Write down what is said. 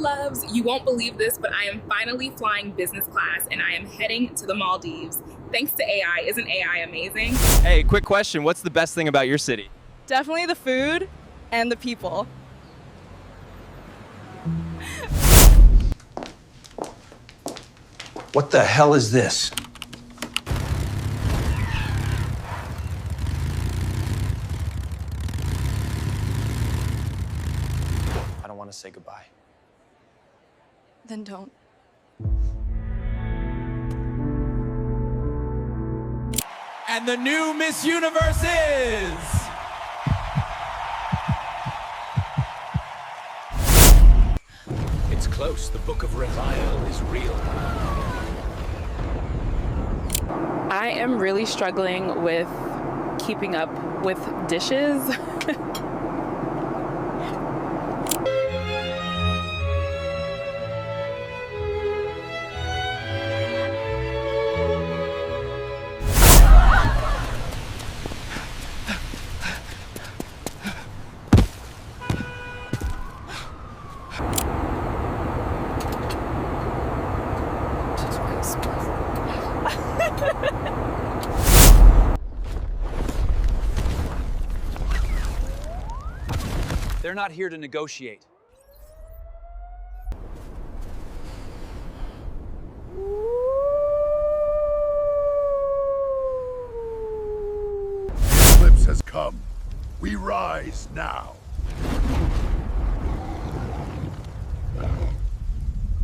loves, you won't believe this, but I am finally flying business class and I am heading to the Maldives. Thanks to AI. Isn't AI amazing? Hey, quick question. What's the best thing about your city? Definitely the food and the people. What the hell is this? I don't want to say goodbye. Then don't. And the new Miss Universe is... It's close. The Book of Revile is real. I am really struggling with keeping up with dishes. They're not here to negotiate. The eclipse has come. We rise now.